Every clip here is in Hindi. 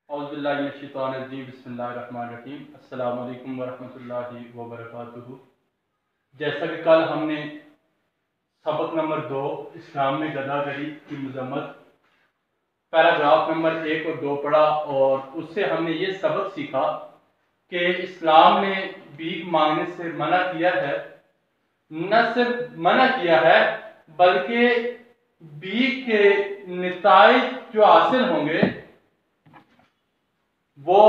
औज़ुबिल्लाहिमिनश्शैतानिर्रजीम बिस्मिल्लाहिर्रहमानिर्रहीम अस्सलामु अलैकुम वरहमतुल्लाहि वबरकातुहू। जैसा कि कल हमने सबक नंबर 2 इस्लाम में गदागरी की मजम्मत पैराग्राफ नंबर 1 और 2 पढ़ा और उससे हमने ये सबक सीखा कि इस्लाम ने भीख मांगने से मना किया है। न सिर्फ मना किया है बल्कि भीख के नताइज जो हासिल होंगे वो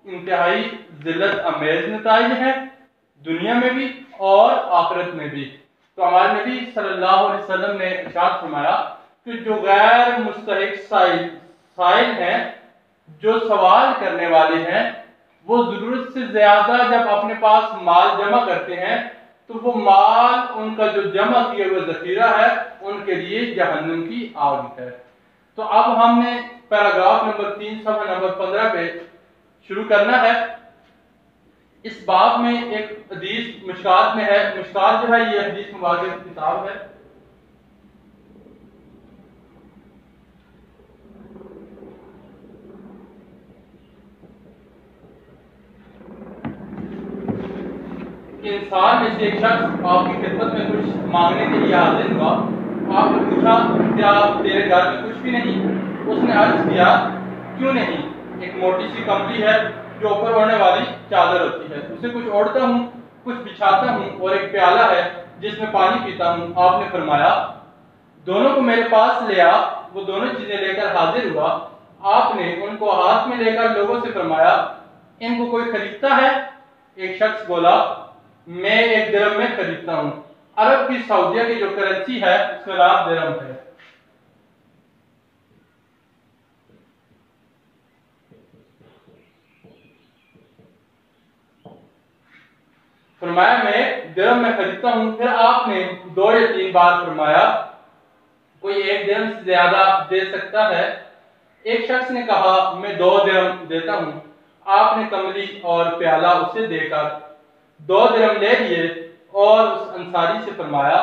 इंतहाई जिल्लत अमेज नताइज है, दुनिया में भी और आखिरत में भी। तो हमारे नबी सल्लल्लाहु अलैहि वसल्लम ने इरशाद फरमाया कि जो गैर मुस्तहिक साइल हैं, जो सवाल करने वाले हैं, वो जरूरत से ज्यादा जब अपने पास माल जमा करते हैं तो वो माल उनका जो जमा किया हुआ जखीरा है उनके लिए जहन्नम की आग है। तो अब हमने पैराग्राफ नंबर 3 सफ़ा नंबर 15 पे शुरू करना है। इस बाब में एक हदीस मिशकात में है। मिशकात जो है ये हदीस मुबारक की किताब है। इंसान में से एक शख्स आपकी खिदमत में कुछ मांगने के लिए हाजिर हुआ। आपने पूछा क्या तेरे घर में कुछ भी नहीं? उसने अर्ज किया क्यों नहीं, एक मोटी सी कंबली है जो ऊपर ओढ़ने वाली चादर होती है, उसे कुछ ओढ़ता हूँ, कुछ बिछाता हूँ और एक प्याला है जिसमें पानी पीता हूँ। आपने फरमाया दोनों को मेरे पास ले आ। वो दोनों चीजें लेकर हाजिर हुआ। आपने उनको हाथ में लेकर लोगों से फरमाया इनको कोई खरीदता है? एक शख्स बोला मैं एक दिरहम में खरीदता हूँ। अरब की सऊदिया की जो करेंसी है उसका नाम दिरहम है। फरमाया मैं दिरहम में खरीदता हूँ। फिर आपने 2 या 3 बार फरमाया कोई एक दिरहम से ज्यादा दे सकता है? एक शख्स ने कहा मैं 2 दिरहम देता हूँ। आपने कमली और प्याला उसे देकर 2 दिरहम ले लिए और उस अंसारी से फरमाया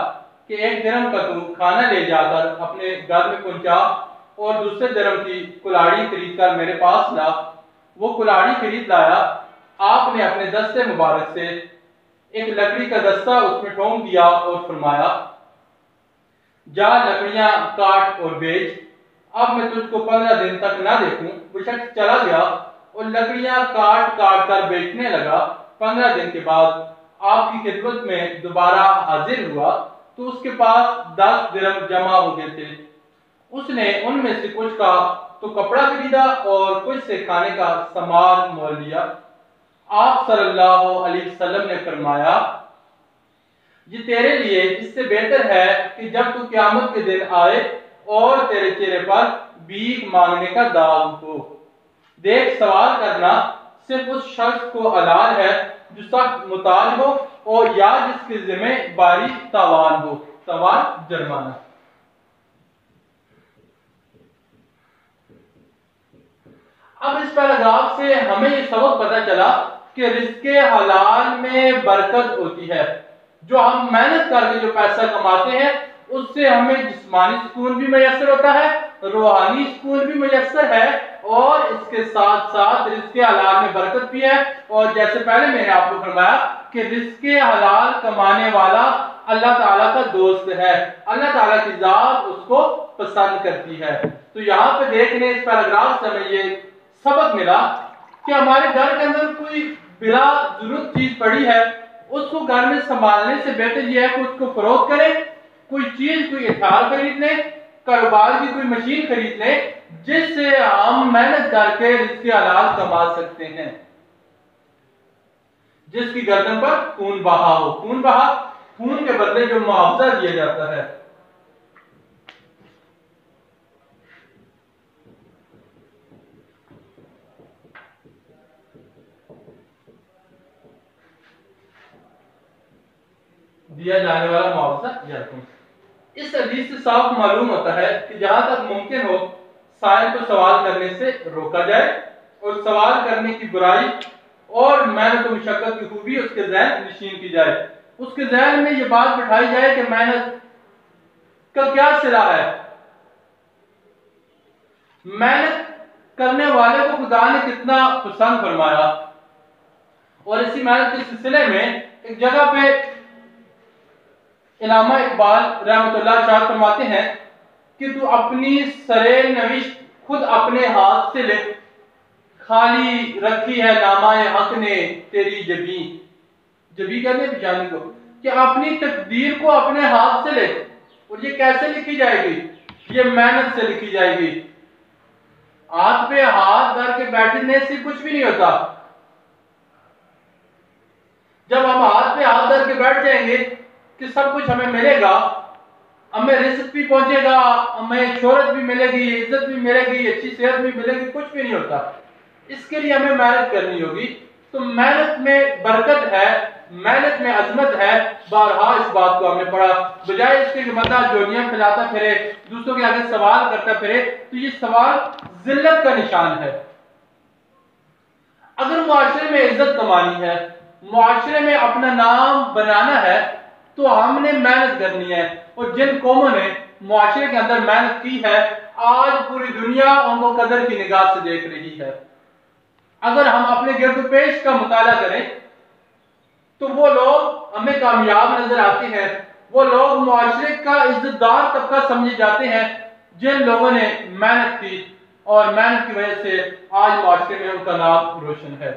कि एक दिरहम का तू खाना ले जाकर अपने घर में पहुंचा और दूसरे दिरहम की कुल्हाड़ी खरीद कर मेरे पास ला। वो कुल्हाड़ी खरीद लाया। आपने अपने दस्ते मुबारक से एक लकड़ी का दस्ता उसमें ठोंक दिया और फरमाया जा लकड़ियां काट और बेच, अब मैं तुझको 15 दिन तक ना देखूं। वो शख्स चला गया और लकड़ियां काट काट कर बेचने लगा। 15 दिन के बाद आपकी खिदमत में दोबारा हाजिर हुआ तो उसके पास 10 दिरहम जमा हो गए थे। उसने उनमें से कुछ का तो कपड़ा खरीदा और कुछ से खाने का सामान मोल लिया। आप सल्लल्लाहु अलैहि वसल्लम ने फरमाया ये तेरे लिए इससे बेहतर है कि जब तू क़यामत के दिन आए और तेरे चेहरे पर भीख मांगने का दाग हो। देख सवाल करना सिर्फ उस शख्स को हलाल है जो सख्त मुताज हो और या जिसके जिम्मेदारी तावान हो। तावान जुर्माना। अब इस पैराग्राफ से हमें ये सबक पता चला कि रिज़्क़े हलाल में बरकत होती है। जो हम मेहनत करके जो पैसा कमाते हैं उससे हमें जिस्मानी सुकून भी मैसर होता है, रूहानी सुकून भी मैसर है और इसके साथ साथ रिज़्क़े हलाल में बरकत भी है। और जैसे पहले मैंने आपको फरमाया कि रिज़्क़े हलाल कमाने वाला अल्लाह ताला का दोस्त है, अल्लाह ताला की जात उसको पसंद करती है। तो यहाँ पे देखने इस पैराग्राफ से हमें ये सबक मिला कि हमारे घर के अंदर कोई बिला जरूरत चीज पड़ी है, उसको घर में संभालने से बेहतर यह है कि उसको फरोख्त करें। कोई चीज कोई हथियार खरीद लें, कारोबार की कोई मशीन खरीद लें जिससे हम मेहनत करके रिज़्क़े हलाल कमा सकते हैं, जिसकी गर्दन पर खून बहा हो। खून बहा, खून के बदले जो मुआवजा दिया जाता है। दिया जाने वाला मुआवजा। इस हदीस से साफ मालूम होता है कि जहां तक मुमकिन हो साइल को सवाल करने से रोका जाए और सवाल करने की बुराई और मेहनत और मुशक्कत की खूबी उसके ज़हन नशीन की जाए। उसके ज़हन में ये बात बिठाई जाए कि मेहनत का क्या सिला है। मेहनत करने वाले को खुदा ने कितना पसंद फरमाया। और इसी मेहनत के सिलसिले में एक जगह पे इल्लामा इकबाल रहमतुल्लाह शाह फरमाते हैं कि तू अपनी सरे नविश्त खुद अपने हाथ से लिख, खाली रखी है नामाए हक ने तेरी जबी। जबी कहते हैं पेशानी को, कि अपनी तकदीर को अपने हाथ से लिख। और ये कैसे लिखी जाएगी? ये मेहनत से लिखी जाएगी। हाथ पे हाथ धर के बैठने से कुछ भी नहीं होता। जब हम हाथ पे हाथ धर के बैठ जाएंगे कि सब कुछ हमें मिलेगा, हमें रिस्क भी पहुंचेगा, हमें शोहरत भी मिलेगी, इज्जत भी मिलेगी, अच्छी सेहत भी मिलेगी, कुछ भी नहीं होता। इसके लिए हमें मेहनत करनी होगी। तो मेहनत में बरकत है, मेहनत में अजमत है। बारहा इस बात को हमने पढ़ा। बजाय इसके कि बंदा जोनियां फैलाता फिरे, दूसरों के आगे सवाल करता फिरे, तो ये सवाल जिल्लत का निशान है। अगर मुआशरे में इज्जत कमानी है, मुआशरे में अपना नाम बनाना है, तो हमने मेहनत करनी है। और जिन कौमों ने मुआशरे के अंदर मेहनत की है, आज पूरी दुनिया उनको कदर की निगाह से देख रही है। अगर हम अपने गिरदपेश का मुताला करें तो वो लोग हमें कामयाब नजर आते हैं। वो लोग मुआशरे का इज्जतदार तबका समझे जाते हैं जिन लोगों ने मेहनत की, और मेहनत की वजह से आज मुआशरे में उनका नाम रोशन है।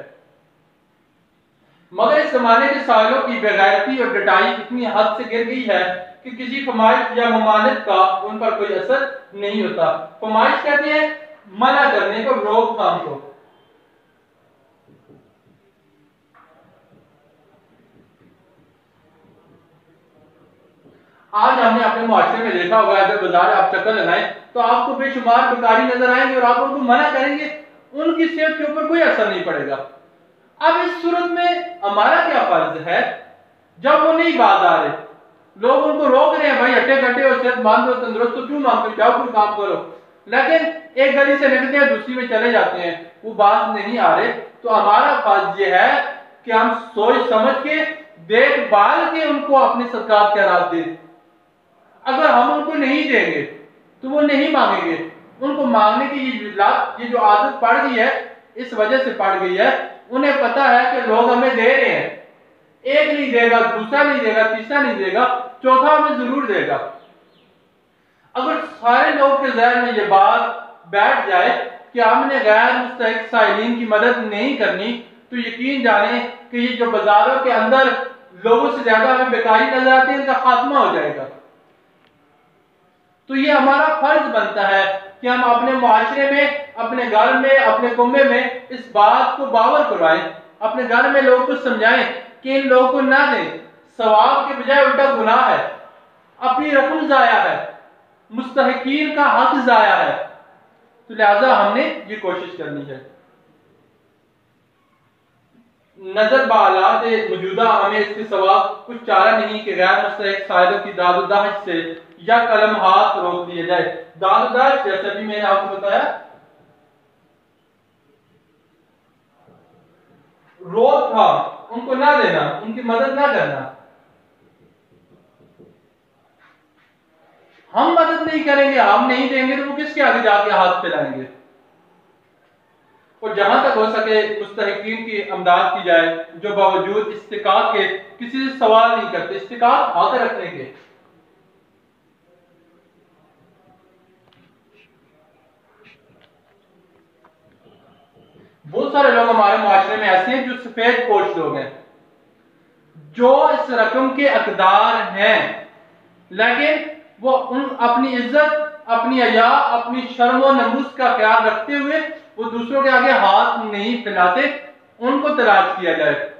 मगर इस जमाने के सालों की बेगैरती और डटाई इतनी हद से गिर गई है कि किसी फरमाइश या ममानत का उन पर कोई असर नहीं होता। फरमाइश कहते हैं मना करने को, रोकथाम को। आज हमने अपने मुआशरे में देखा होगा, अगर बाजार आप चक्कर लगाएं तो आपको बेशुमार बेकारी नजर आएंगे और आप उनको मना करेंगे, उनकी सेहत के ऊपर कोई असर नहीं पड़ेगा। अब इस सूरत में हमारा क्या फर्ज है? जब वो नहीं बात आ रहे, लोग उनको रोक रहे हैं, भाई हटे कटे और सेहत मान दो, तंदुरुस्त तो क्यों मांगते हो, जाओ कोई काम करो। लेकिन एक गली से निकलते हैं, दूसरी में चले जाते हैं, वो बात नहीं आ रहे। तो हमारा फर्ज ये है कि हम सोच समझ के, देखभाल के उनको अपनी सरकार के रात दें। अगर हम उनको नहीं देंगे तो वो नहीं मांगेंगे। उनको मांगने की ये जो आदत पड़ गई है, इस वजह से पड़ गई है, उन्हें पता है कि लोग हमें दे रहे हैं। एक नहीं देगा, दूसरा नहीं देगा, तीसरा नहीं देगा, चौथा हमें जरूर देगा। अगर सारे लोग के ज़हन में ये बात बैठ जाए कि हमने गैर मुस्तहिक साइलिन की मदद नहीं करनी, तो यकीन जाने कि ये जो बाजारों के अंदर लोगों से ज्यादा हमें बेकारी नजर आती है, इनका खात्मा हो जाएगा। तो ये हमारा फर्ज बनता है कि हम अपने मुआशरे में, अपने घर में, अपने कुम्बे में इस बात को बावर करवाएं, अपने घर में लोगों को समझाएं कि इन लोगों को ना दें। सवाब के बजाय उल्टा गुनाह है, अपनी रकम जाया है, मुस्तहिकीन का हक जाया है। तो लिहाजा हमने ये कोशिश करनी है। नजर बालात मौजूदा हमें इसके सिवा कुछ चारा नहीं कि गैर मुस्तहिक साइलों की दादुदाहश से या कलम हाथ रोक दिया जाए। दादुदाहश जैसे भी मैंने आपको बताया, रोकथाम, उनको ना देना, उनकी मदद ना करना। हम मदद नहीं करेंगे, हम नहीं देंगे, तो वो किसके आगे जाके हाथ फैलाएंगे। और जहां तक हो सके मुस्तहिकीन की अमदाद की जाए, जो बावजूद इस्तिकाक के किसी से सवाल नहीं करते, इस्तिकाक हाथ रखने के। बहुत सारे लोग हमारे मुआशरे में ऐसे हैं जो सफेद पोश लोग हैं, जो इस रकम के हकदार हैं, लेकिन वो अपनी इज्जत, अपनी हया, अपनी शर्म और नमूस का ख्याल रखते हुए वो दूसरों के आगे हाथ नहीं फैलाते। उनको तलाश किया जाए।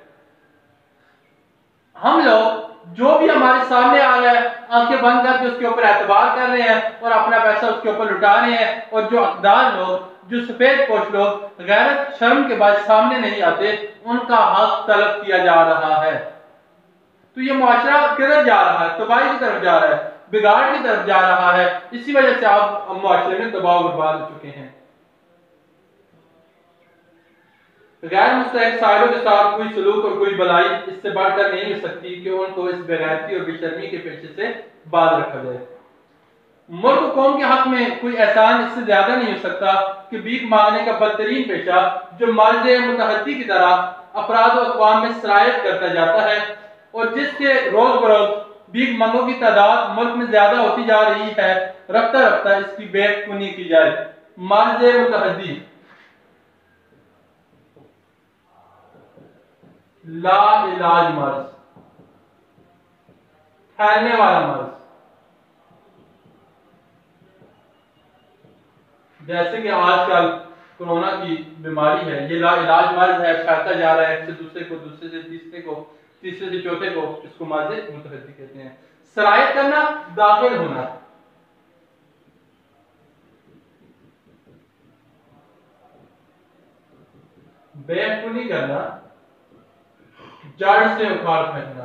हम लोग जो भी हमारे सामने आ रहा है, आंखें बंद करके उसके ऊपर एतबार कर रहे हैं और अपना पैसा उसके ऊपर लुटा रहे हैं। और जो हकदार लोग, जो सफेद पोश लोग गैरत शर्म के बाद सामने नहीं आते, उनका हक तलब किया जा रहा है। तो ये मुआशरा किधर जा रहा है? तबाही की तरफ जा रहा है, बिगाड़ की तरफ जा रहा है। इसी वजह से आप मुआशरे में दबाव बर्बाद हो चुके हैं। गैर मुस्तहिक साइलों के साथ कोई सलूक और कोई भलाई इससे बढ़कर नहीं हो सकती कि उनको इस बेगैरती और बेशर्मी के पेशे से बाज रखा जाए। मुल्क कौम के हक में कोई एहसान इससे ज्यादा नहीं हो सकता कि भीख मांगने का बदतरीन पेशा जो मर्ज मुतहद्दी की तरह अफराद और अक़वाम में सरायत करता जाता है और जिससे रोज बरोज भीख मांगों की तादाद मुल्क में ज्यादा होती जा रही है, रफ्ता रफ्ता इसकी बेखुनी की जाए। मर्ज मुतहद्दी, ला इलाज मर्ज, फैलने वाला मर्ज। जैसे कि आजकल कोरोना की बीमारी है, ये ला इलाज मर्ज है, फैलता जा रहा है एक से दूसरे को, दूसरे से तीसरे को, तीसरे से चौथे को। इसको मर्ज मुतहद्दी कहते हैं। सरायत करना, दाखिल होना। बेखुनी करना, जड़ से उखाड़ फेंकना।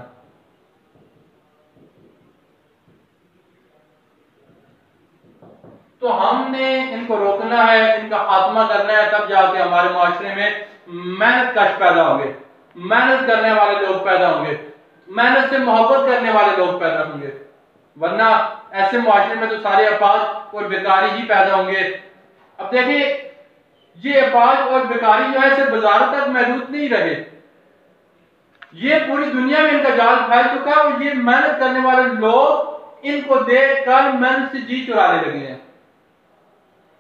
तो हमने इनको रोकना है, इनका खात्मा करना है, तब जाके हमारे मुआशरे में मेहनत कश पैदा होंगे, मेहनत करने वाले लोग पैदा होंगे, मेहनत से मोहब्बत करने वाले लोग पैदा होंगे। वरना ऐसे मुआशरे में तो सारे अपाज और बेकारी ही पैदा होंगे। अब देखिए, ये अपाज और बेकारी जो है सिर्फ बाजारों तक महदूद नहीं रहे, ये पूरी दुनिया में इनका जाल फैल चुका है और ये मेहनत करने वाले लोग इनको देखकर मेहनत से जी चुराने लगे हैं।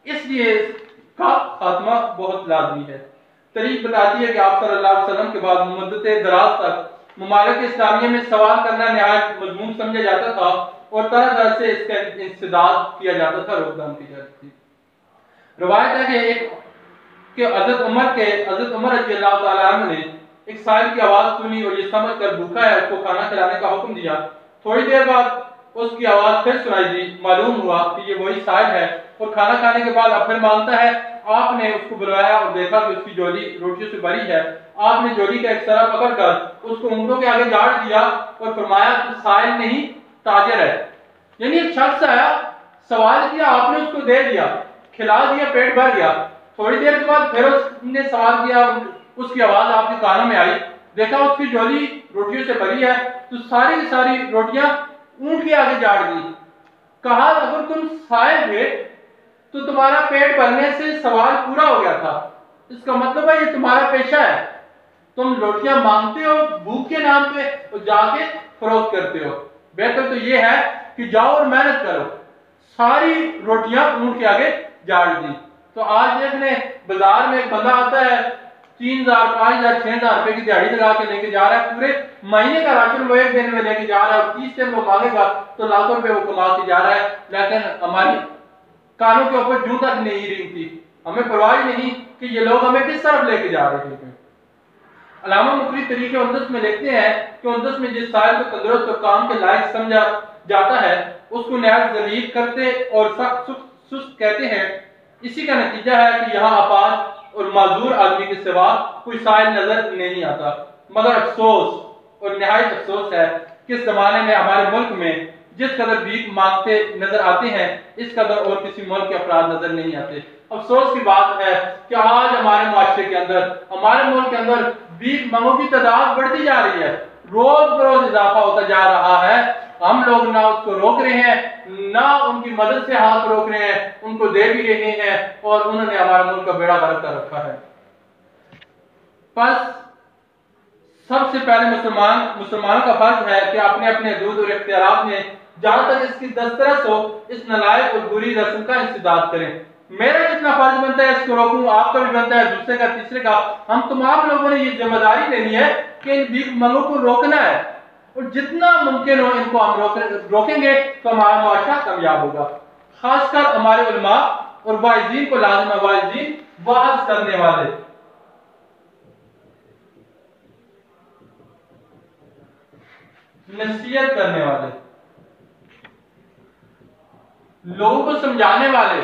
इसलिए इसका खात्मा बहुत लाजमी है। तारीख बताती है कि आप सल्लल्लाहु अलैहि वसल्लम के बाद मुद्दत दराज तक मुमालिक इस्लामिया में सवाल करना नहायत मजमूम समझा जाता था और तरह तरह से इसका इंसदाद किया जाता था, रोकथाम की जाती थी। रवायत है कि हज़रत उमर रज़ी अल्लाह तआला अन्हु ने एक साहिब की आवाज सुनी और ये समझ कर भूखा है उसको खाना खिलाने का हुक्म दिया। थोड़ी देर बाद उसकी आवाज फिर सुनाई दी। मालूम हुआ कि ये वही साहिब है और खाना खाने के बाद अब फिर मांगता है। आपने उसको बुलाया और देखा कि उसकी झोली रोटियों से भरी है। आपने झोली का एक सरा पकड़कर उसको ऊँटों के आगे गाड़ दिया और फरमाया कि साहिब नहीं ताजर है। यानी एक शख्स आया, सवाल किया, आपने उसको दे दिया, खिला दिया, पेट भर गया। थोड़ी देर के बाद फिर उसने सवाल किया, उसकी आवाज आपके कानों में आई, देखा उसकी झोली रोटियों से भरी है, तो सारी की सारी रोटियां ऊंट के आगे झाड़ दी। कहा अगर तुम साहिब थे तो तुम्हारा पेट भरने से सवाल पूरा हो गया था। इसका मतलब है ये तुम्हारा पेशा है, तुम रोटियां मांगते हो भूख के नाम पे और जाके फरोख्त करते हो। बेहतर तो ये है कि जाओ और मेहनत करो। सारी रोटियां ऊंट के आगे झाड़ दी। तो आज देखने बाजार में एक बंदा आता है, 3000, 5000, 6000 रुपए की दिहाड़ी लगा के लेके जा रहा है, पूरे महीने का राशन वो एक दिन में लेके जा रहा है और 30 दिन वो मांगेगा तो लाखों रुपए वो कमा के जा रहा है। लेकिन हमारी कानों के ऊपर जूं तक नहीं रेंगती, हमें परवाह नहीं कि ये लोग हमें किस तरफ लेके जा रहे हैं। अल्लामा मुकरी तरीके उनदस में लिखते हैं कि उनदस में जिस साहिब को तंदुरुस्त और काम के लायक समझा जाता है उसको नहायत जलील करते और सख्त सुस्त कहते हैं। इसी का नतीजा है कि यहाँ अपाज और माजूर आदमी के सिवा कोई साहिल नजर नहीं आता। मगर अफसोस और नहायत अफसोस है कि इस जमाने में हमारे मुल्क में जिस कदर भीख मांगते नजर आते हैं इस कदर और किसी मुल्क के अफराद नजर नहीं आते। अफसोस की बात है कि आज हमारे माशरे के अंदर, हमारे मुल्क के अंदर भीख मांगों की तादाद बढ़ती जा रही है, रोज बरोज इजाफा होता जा रहा है। हम लोग ना उसको रोक रहे हैं, ना उनकी मदद से हाथ रोक रहे हैं, उनको दे भी रहे हैं और उन्होंने हमारे मुल्क का बेड़ा गर्क कर रखा है। बस सबसे पहले मुसलमानों का फर्ज है कि अपने अपने हदूद और इख्तियारात में जहां तक इसकी दस्तरस हो इस नालायक और बुरी रस्म का इंसदाद करें। मेरा जितना फर्ज बनता है इसको रोकूं, आपका भी बनता है, दूसरे का, तीसरे का। हम तमाम लोगों ने ये जिम्मेदारी लेनी है कि इन भीख मांगों को रोकना है और जितना मुमकिन हो इनको हम रोकेंगे तो हमारा मुआशरा कामयाब होगा। खासकर हमारे उलमा और वाइजीन को लाजिम है, वाइजीन वाज करने वाले, नसीहत करने वाले, लोगों को समझाने वाले,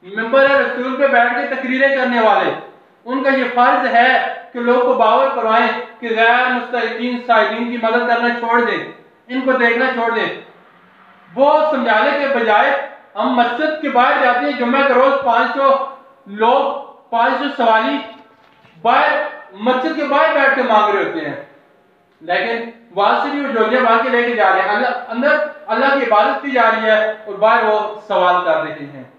मिंबर रसूल पे बैठ के तकरीरें करने वाले, उनका ये फर्ज है कि लोगों को बावर करवाएं कि गैर मुस्तहिकीन साहिदीन की मदद करना छोड़ दें, इनको देखना छोड़ दें। वो समझाने के बजाय हम मस्जिद के बाहर जाते हैं, जुम्मे के रोज 500 लोग, 500 सवाली बाहर मस्जिद के बाहर बैठ के मांग रहे होते हैं। लेकिन वहां से भी वो जोलियां मार के लेके जा रहे हैं, अंदर अल्लाह की इबादत की जा रही है और बाहर वो सवाल कर रहे हैं।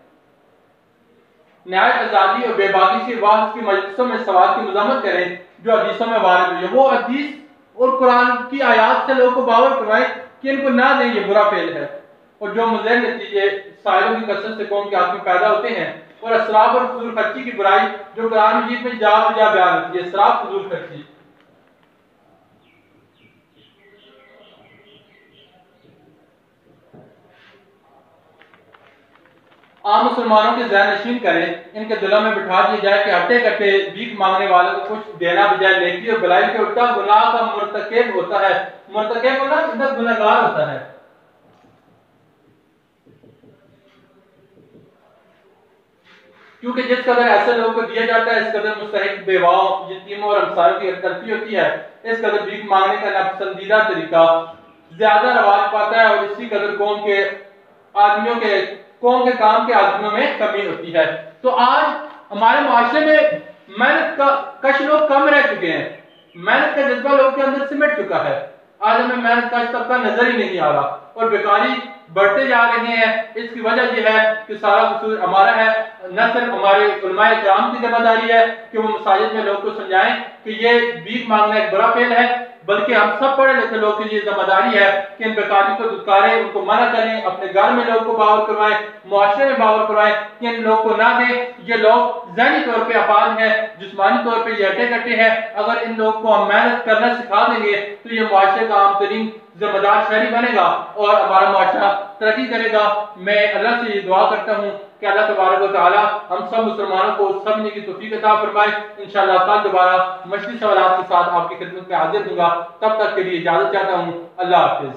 न्याय, आजादी और बेबाकी से वाह की मजलिसों में सवाल की मज़ामत करें जो हदीसों में वारिद हुई है। वो हदीस और कुरान की आयात से लोगों को बावर करवाएं कि इनको ना दें, ये बुरा फेल है। और जो मुज़र नतीजे साइलों की कसरत से कौम के हाथ में पैदा होते हैं, और असराफ और फजूल खर्ची की बुराई जो कुरान मजीद में जा बयान होती है, असराफ फजूल खर्ची। आम मुसलमानों के ज़हन नशीन करें, इनके दिलों में बिठा दिया जाए कि हट्टे कट्टे भीख मांगने वालों को कुछ देना बजाय नेकी और भलाई के उल्टा गुनाह का मुर्तकिब होता है। मुर्तकिब होना मतलब गुनहगार होता है। क्योंकि जिस कदर ऐसे लोगों को दिया जाता है, इस कदर मुस्तहिक बेवाओं, यतीमों और हमसायों की हरकरफी होती है। इस कदर भीख मांगने का नापसंदीदा तरीका ज्यादा रवाज पाता है और इसी कदर कौम के काम के आदमियों में कमी होती है। तो आज हमारे माशरे में मेहनत का कश लोग कम रह चुके हैं, मेहनत का जज्बा लोगों के अंदर सिमट चुका है। आज हमें मेहनत कश तबका नजर ही नहीं आ रहा और बेकारी बढ़ते जा रहे हैं। इसकी वजह यह है कि सारा कसूर हमारा है। न सिर्फ हमारे उलमाए किराम की जिम्मेदारी है कि वो मसाजिद में लोग को समझाएं कि ये भीख मांगना एक बड़ा फेल है, बल्कि हम सब पढ़े लिखे लोग की ये जिम्मेदारी है कि इन बेकारी को दुत्कारें, उनको मना करें, अपने घर में लोग को बावर करवाएं, मुआशरे में बावर करवाएं कि इन लोग को ना दें। ये लोग ज़हनी तौर पे अपार हैं, जिस्मानी तौर पे ये हटे कटे हैं। अगर इन लोग को हम मेहनत करना सिखा देंगे तो ये मुआशरे का आम तरीन जिम्मेदार शहरी बनेगा और हमारा मुआशरा तरक्की करेगा। मैं अल्लाह से ये दुआ करता हूँ कि अल्लाह तबारक व तआला हम सब मुसलमानों को समझने की तौफीक अता फरमाए। इंशाअल्लाह कल दोबारा मछली सवालात के साथ आपकी खिदमत में हाजिर दूंगा। तब तक के लिए इजाजत चाहता हूँ। अल्लाह हाफिज।